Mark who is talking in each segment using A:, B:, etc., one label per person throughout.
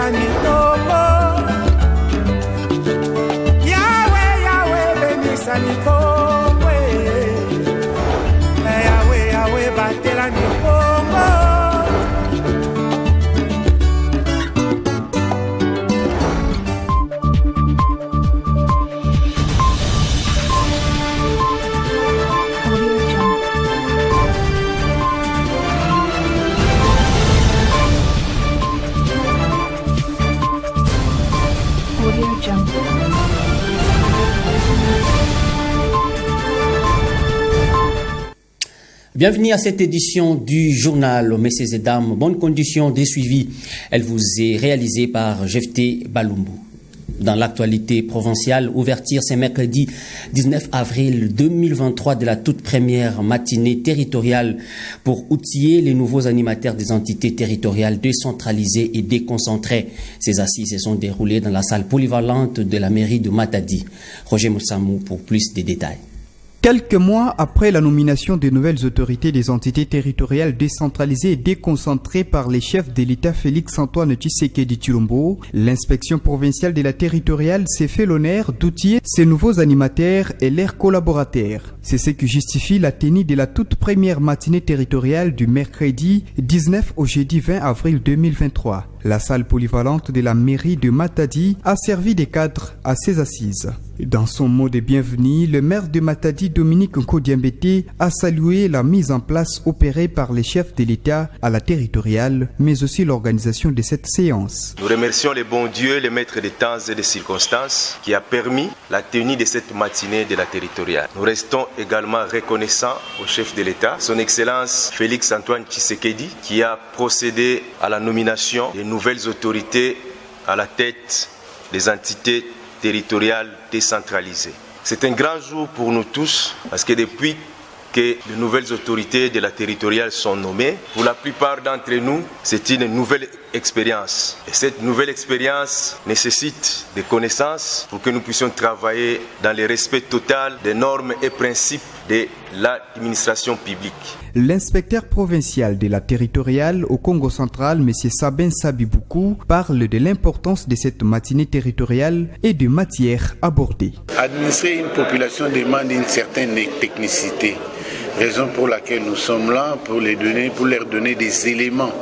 A: Batelani Kongo. Yahweh, Yahweh, bénissani Kongo. Yahweh, Yahweh, Batelani Kongo.
B: Bienvenue à cette édition du journal Messieurs et Dames. Bonne condition de suivi. Elle vous est réalisée par Jefté Baloumbu. Dans l'actualité provinciale, ouverture ce mercredi 19 avril 2023 de la toute première matinée territoriale pour outiller les nouveaux animateurs des entités territoriales décentralisées et déconcentrées. Ces assises se sont déroulées dans la salle polyvalente de la mairie de Matadi. Roger Moussamou pour plus de détails.
C: Quelques mois après la nomination des nouvelles autorités des entités territoriales décentralisées et déconcentrées par les chefs de l'État Félix-Antoine Tshisekedi Tshilombo, l'inspection provinciale de la territoriale s'est fait l'honneur d'outiller ces nouveaux animateurs et leurs collaborateurs. C'est ce qui justifie la tenue de la toute première matinée territoriale du mercredi 19 au jeudi 20 avril 2023. La salle polyvalente de la mairie de Matadi a servi de cadre à ces assises. Dans son mot de bienvenue, le maire de Matadi, Dominique Nkodiambete, a salué la mise en place opérée par les chefs de l'État à la territoriale, mais aussi l'organisation de cette séance.
D: Nous remercions les bons dieux, les maîtres des temps et des circonstances qui a permis la tenue de cette matinée de la territoriale. Nous restons également reconnaissants au chef de l'État, son Excellence Félix-Antoine Tshisekedi, qui a procédé à la nomination des nouvelles autorités à la tête des entités territoriales décentralisées. C'est un grand jour pour nous tous parce que depuis que les nouvelles autorités de la territoriale sont nommées, pour la plupart d'entre nous, c'est une nouvelle expérience. Et cette nouvelle expérience nécessite des connaissances pour que nous puissions travailler dans le respect total des normes et principes de l'administration publique.
C: L'inspecteur provincial de la territoriale au Congo central, M. Sabin Sabiboukou, parle de l'importance de cette matinée territoriale et des matières abordées.
E: Administrer une population demande une certaine technicité, raison pour laquelle nous sommes là, pour leur donner des éléments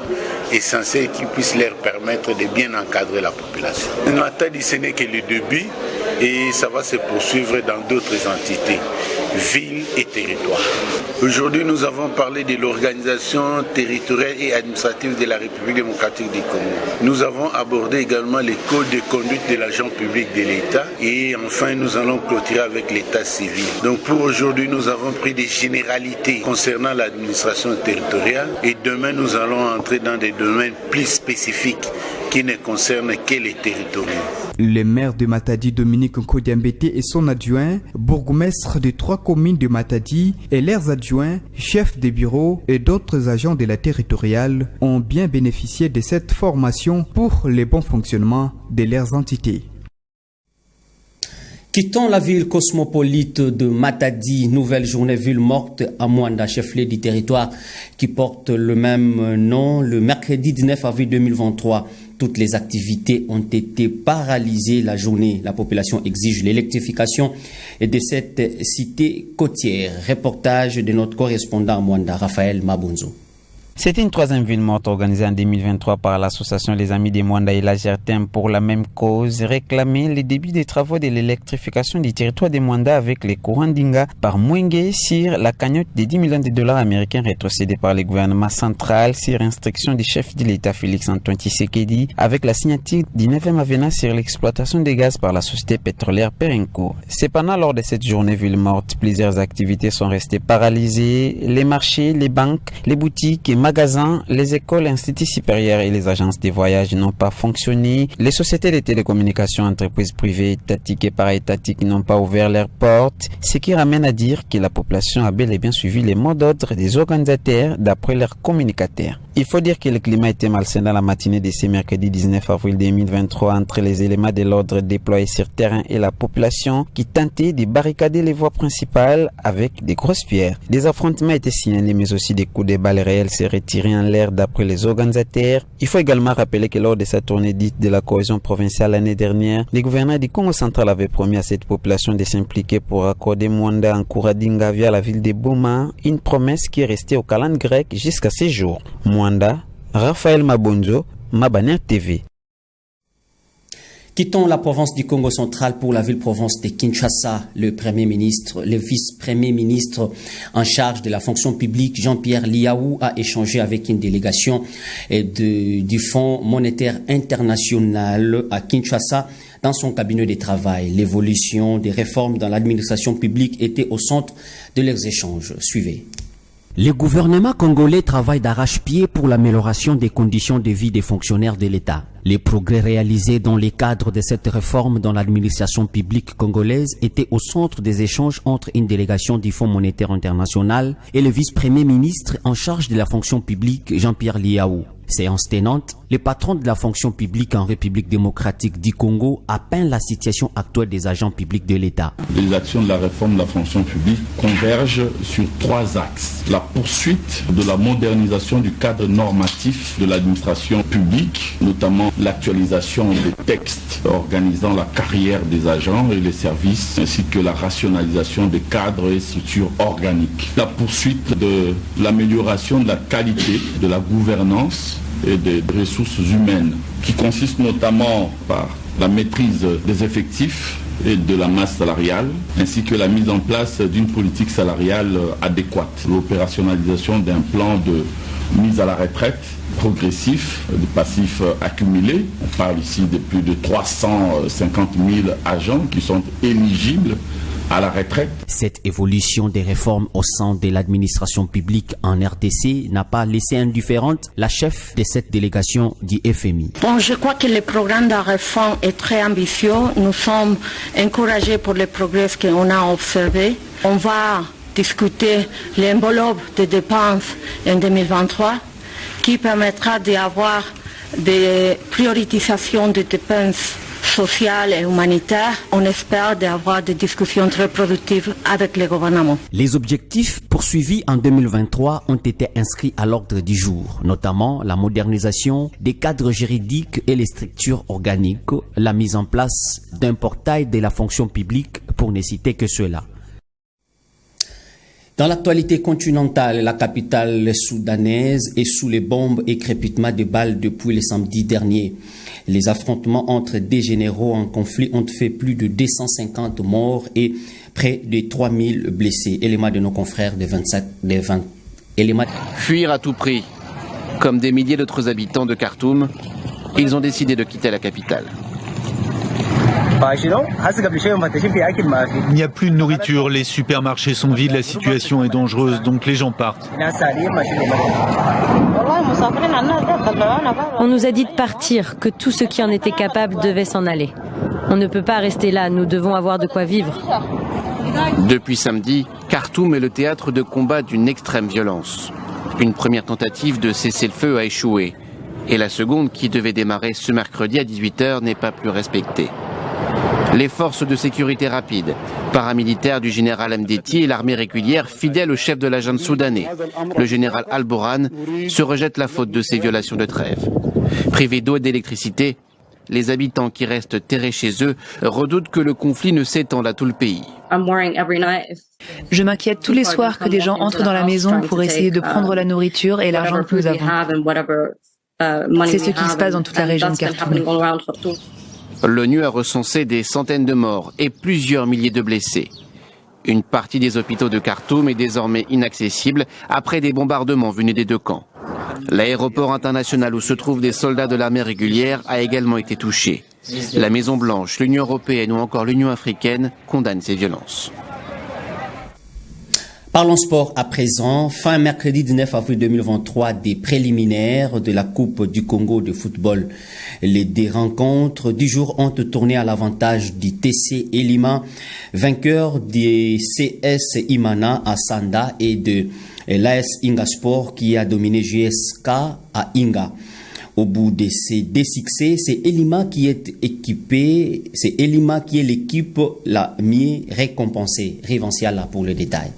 E: essentiels qui puissent leur permettre de bien encadrer la population. Matadi, ce n'est que le début et ça va se poursuivre dans d'autres entités, villes et territoires. Aujourd'hui, nous avons parlé de l'organisation territoriale et administrative de la République démocratique du Congo. Nous avons abordé également les codes de conduite de l'agent public de l'État et enfin nous allons clôturer avec l'État civil. Donc pour aujourd'hui, nous avons pris des généralités concernant l'administration territoriale et demain nous allons entrer dans des domaines plus spécifiques qui ne concernent que les territoires.
C: Le maire de Matadi, Dominique Nkodiambete, et son adjoint, bourgmestre de 3 communes de Matadi et leurs adjoints, chefs de bureau et d'autres agents de la territoriale ont bien bénéficié de cette formation pour le bon fonctionnement de leurs entités.
B: Quittons la ville cosmopolite de Matadi, nouvelle journée ville morte à Mwanda, chef-lieu du territoire qui porte le même nom, le mercredi 19 avril 2023. Toutes les activités ont été paralysées la journée. La population exige l'électrification de cette cité côtière. Reportage de notre correspondant à Mwanda, Raphaël Mabunzo.
F: C'était une troisième ville morte organisée en 2023 par l'association Les Amis des Mwanda et la Gertin pour la même cause, réclamer le début des travaux de l'électrification du territoire des Mwanda avec les courants d'Inga par Mwenge sur la cagnotte de 10 millions de dollars américains rétrocédés par le gouvernement central sur instruction du chef de l'État Félix-Antoine Tshisekedi avec la signature du 9e avenant sur l'exploitation des gaz par la société pétrolière Perenco. Cependant, lors de cette journée ville morte, plusieurs activités sont restées paralysées. Les marchés, les banques, les boutiques et magasins, les écoles, instituts supérieurs et les agences de voyage n'ont pas fonctionné. Les sociétés de télécommunications, entreprises privées, étatiques et para-étatiques n'ont pas ouvert leurs portes, ce qui ramène à dire que la population a bel et bien suivi les mots d'ordre des organisateurs d'après leurs communicateurs. Il faut dire que le climat était malsain dans la matinée de ce mercredi 19 avril 2023 entre les éléments de l'ordre déployés sur terrain et la population qui tentait de barricader les voies principales avec des grosses pierres. Des affrontements étaient signalés mais aussi des coups de balles réels seraient tirés en l'air d'après les organisateurs. Il faut également rappeler que lors de sa tournée dite de la cohésion provinciale l'année dernière, le gouverneur du Congo central avait promis à cette population de s'impliquer pour accorder Mwanda en Kouradinga via la ville de Boma, une promesse qui est restée au calendrier grec jusqu'à ces jours. Mwanda, Raphaël Mabonzo, Mabaner TV.
B: Quittons la province du Congo central pour la ville-province de Kinshasa. Le vice-premier ministre en charge de la fonction publique, Jean-Pierre Liaou, a échangé avec une délégation du Fonds monétaire international à Kinshasa dans son cabinet de travail. L'évolution des réformes dans l'administration publique était au centre de leurs échanges. Suivez. Le gouvernement congolais travaille d'arrache-pied pour l'amélioration des conditions de vie des fonctionnaires de l'État. Les progrès réalisés dans le cadre de cette réforme dans l'administration publique congolaise étaient au centre des échanges entre une délégation du Fonds monétaire international et le vice-premier ministre en charge de la fonction publique, Jean-Pierre Liaou. Séance tenante, le patron de la fonction publique en République démocratique du Congo a peint la situation actuelle des agents publics de l'État.
G: Les actions de la réforme de la fonction publique convergent sur 3 axes. La poursuite de la modernisation du cadre normatif de l'administration publique, notamment l'actualisation des textes organisant la carrière des agents et les services, ainsi que la rationalisation des cadres et structures organiques. La poursuite de l'amélioration de la qualité de la gouvernance et des ressources humaines, qui consiste notamment par la maîtrise des effectifs et de la masse salariale, ainsi que la mise en place d'une politique salariale adéquate, l'opérationnalisation d'un plan de mise à la retraite progressif de passifs accumulés. On parle ici de plus de 350 000 agents qui sont éligibles à la retraite.
B: Cette évolution des réformes au sein de l'administration publique en RDC n'a pas laissé indifférente la chef de cette délégation du FMI.
H: Bon, je crois que le programme de réforme est très ambitieux. Nous sommes encouragés pour les progrès qu'on a observés. On va discuter l'enveloppe de dépenses en 2023 qui permettra d'avoir des priorisations de dépenses sociales et humanitaires. On espère d'avoir des discussions très productives avec le gouvernement.
B: Les objectifs poursuivis en 2023 ont été inscrits à l'ordre du jour, notamment la modernisation des cadres juridiques et les structures organiques, la mise en place d'un portail de la fonction publique pour ne citer que cela. Dans l'actualité continentale, la capitale soudanaise est sous les bombes et crépitements de balles depuis le samedi dernier. Les affrontements entre des généraux en conflit ont fait plus de 250 morts et près de 3000 blessés. Élément de nos confrères de 20 éléments.
I: Fuir à tout prix. Comme des milliers d'autres habitants de Khartoum, ils ont décidé de quitter la capitale.
J: Il n'y a plus de nourriture, les supermarchés sont vides, la situation est dangereuse, donc les gens partent.
K: On nous a dit de partir, que tous ceux qui en étaient capables devaient s'en aller. On ne peut pas rester là, nous devons avoir de quoi vivre.
I: Depuis samedi, Khartoum est le théâtre de combat d'une extrême violence. Une première tentative de cessez-le-feu a échoué. Et la seconde, qui devait démarrer ce mercredi à 18h, n'est pas plus respectée. Les forces de sécurité rapide, paramilitaires du général Mdeti et l'armée régulière fidèle au chef de la junte soudanais, le général Al-Boran, se rejettent la faute de ces violations de trêve. Privés d'eau et d'électricité, les habitants qui restent terrés chez eux redoutent que le conflit ne s'étende à tout le pays.
L: Je m'inquiète tous les soirs que des gens entrent dans la maison pour essayer de prendre la nourriture et l'argent que nous avons. C'est ce qui se passe dans toute la région de Khartoum.
I: L'ONU a recensé des centaines de morts et plusieurs milliers de blessés. Une partie des hôpitaux de Khartoum est désormais inaccessible après des bombardements venus des deux camps. L'aéroport international où se trouvent des soldats de l'armée régulière a également été touché. La Maison-Blanche, l'Union européenne ou encore l'Union africaine condamnent ces violences.
B: Parlons sport à présent. Fin mercredi 19 avril 2023, des préliminaires de la Coupe du Congo de football. Les deux rencontres du jour ont tourné à l'avantage du TC Elima, vainqueur des CS Imana à Sanda et de l'AS Inga Sport qui a dominé JSK à Inga. Au bout de ces deux succès, c'est Elima qui est l'équipe la mieux récompensée. Rivenciala pour le détail.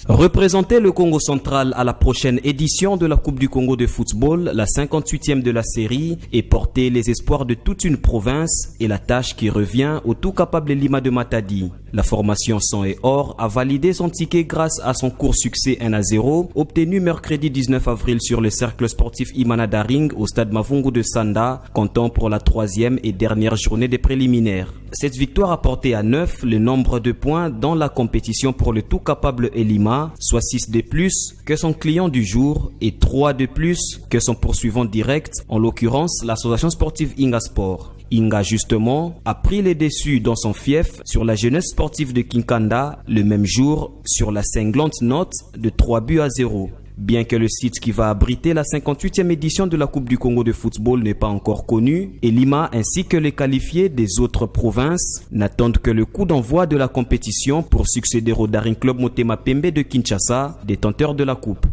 M: Représenter le Congo central à la prochaine édition de la Coupe du Congo de football, la 58e de la série, et porter les espoirs de toute une province est la tâche qui revient au tout capable Lima de Matadi. La formation Sang et Or a validé son ticket grâce à son court succès 1-0 obtenu mercredi 19 avril sur le cercle sportif Imana Daring au stade Mavungu de Sanda, comptant pour la 3e et dernière journée des préliminaires. Cette victoire a porté à 9 le nombre de points dans la compétition pour le tout capable Elima, soit 6 de plus que son client du jour et 3 de plus que son poursuivant direct, en l'occurrence l'association sportive Inga Sport. Inga justement a pris les déçus dans son fief sur la jeunesse sportive de Kinkanda le même jour sur la cinglante note de 3-0. Bien que le site qui va abriter la 58e édition de la Coupe du Congo de football n'est pas encore connu, Elima ainsi que les qualifiés des autres provinces n'attendent que le coup d'envoi de la compétition pour succéder au Daring Club Motema Pembe de Kinshasa, détenteur de la Coupe.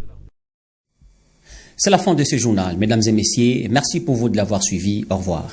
B: C'est la fin de ce journal. Mesdames et messieurs, merci pour vous de l'avoir suivi. Au revoir.